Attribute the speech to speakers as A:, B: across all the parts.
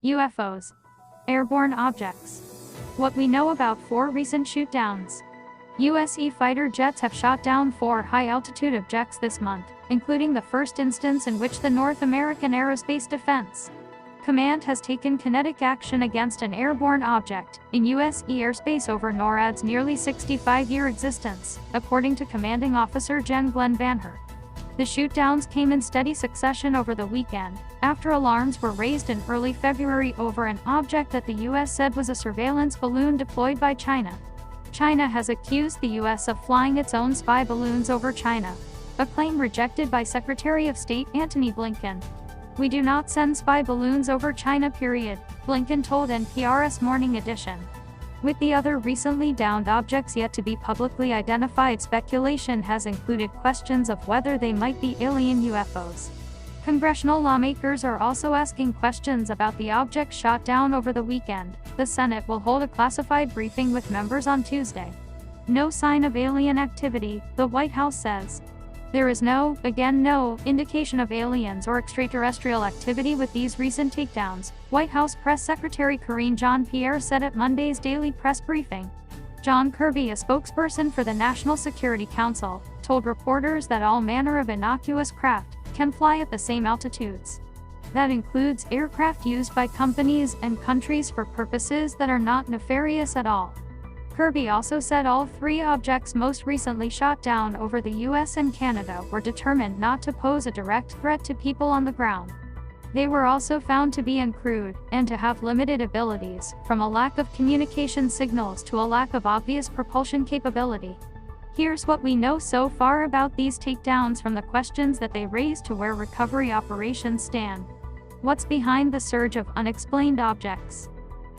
A: UFOs. Airborne objects. What we know about 4 recent shootdowns. US fighter jets have shot down 4 high-altitude objects this month, including the first instance in which the North American Aerospace Defense Command has taken kinetic action against an airborne object in US airspace over NORAD's nearly 65-year existence, according to Commanding Officer Gen. Glenn Van Herk. The shootdowns came in steady succession over the weekend, after alarms were raised in early February over an object that the US said was a surveillance balloon deployed by China. China has accused the US of flying its own spy balloons over China, a claim rejected by Secretary of State Antony Blinken. "We do not send spy balloons over China, period," Blinken told NPR's Morning Edition. With the other recently downed objects yet to be publicly identified, speculation has included questions of whether they might be alien UFOs. Congressional lawmakers are also asking questions about the objects shot down over the weekend. The Senate will hold a classified briefing with members on Tuesday. No sign of alien activity, the White House says. There is no indication of aliens or extraterrestrial activity with these recent takedowns, White House Press Secretary Karine Jean-Pierre said at Monday's daily press briefing. John Kirby, a spokesperson for the National Security Council, told reporters that all manner of innocuous craft can fly at the same altitudes. That includes aircraft used by companies and countries for purposes that are not nefarious at all. Kirby also said all 3 objects most recently shot down over the US and Canada were determined not to pose a direct threat to people on the ground. They were also found to be uncrewed and to have limited abilities, from a lack of communication signals to a lack of obvious propulsion capability. Here's what we know so far about these takedowns from the questions that they raise to where recovery operations stand. What's behind the surge of unexplained objects?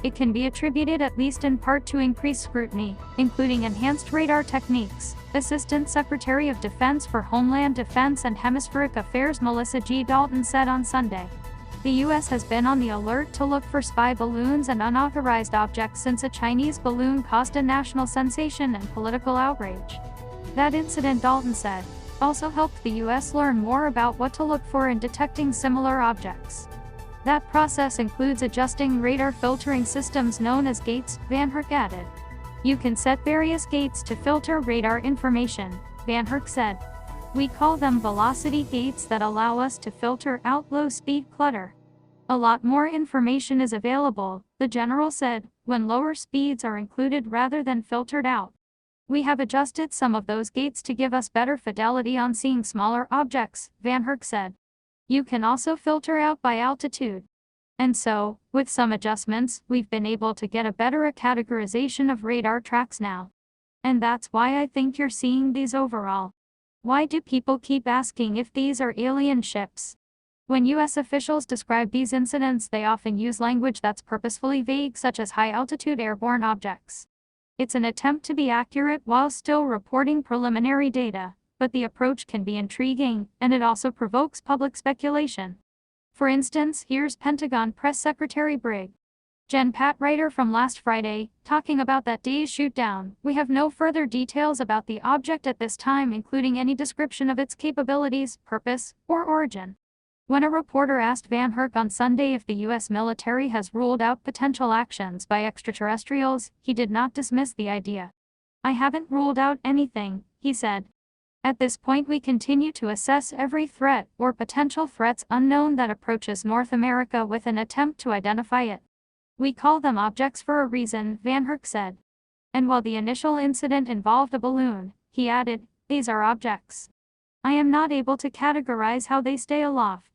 A: It can be attributed at least in part to increased scrutiny, including enhanced radar techniques, Assistant Secretary of Defense for Homeland Defense and Hemispheric Affairs Melissa G. Dalton said on Sunday. The U.S. has been on the alert to look for spy balloons and unauthorized objects since a Chinese balloon caused a national sensation and political outrage. That incident, Dalton said, also helped the U.S. learn more about what to look for in detecting similar objects. That process includes adjusting radar filtering systems known as gates, Van Herk added. You can set various gates to filter radar information, Van Herk said. We call them velocity gates that allow us to filter out low-speed clutter. A lot more information is available, the general said, when lower speeds are included rather than filtered out. We have adjusted some of those gates to give us better fidelity on seeing smaller objects, Van Herk said. You can also filter out by altitude. And so, with some adjustments, we've been able to get a better categorization of radar tracks now. And that's why I think you're seeing these overall. Why do people keep asking if these are alien ships? When U.S. officials describe these incidents, they often use language that's purposefully vague, such as high-altitude airborne objects. It's an attempt to be accurate while still reporting preliminary data. But the approach can be intriguing, and it also provokes public speculation. For instance, here's Pentagon Press Secretary Brig. Gen. Pat Ryder from last Friday, talking about that day's shootdown. We have no further details about the object at this time, including any description of its capabilities, purpose, or origin. When a reporter asked Van Herk on Sunday if the U.S. military has ruled out potential actions by extraterrestrials, he did not dismiss the idea. I haven't ruled out anything, he said. At this point, we continue to assess every threat or potential threats unknown that approaches North America with an attempt to identify it. We call them objects for a reason, Van Herk said. And while the initial incident involved a balloon, he added, these are objects. I am not able to categorize how they stay aloft.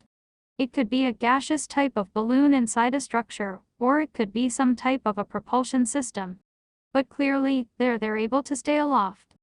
A: It could be a gaseous type of balloon inside a structure, or it could be some type of a propulsion system. But clearly, they're able to stay aloft.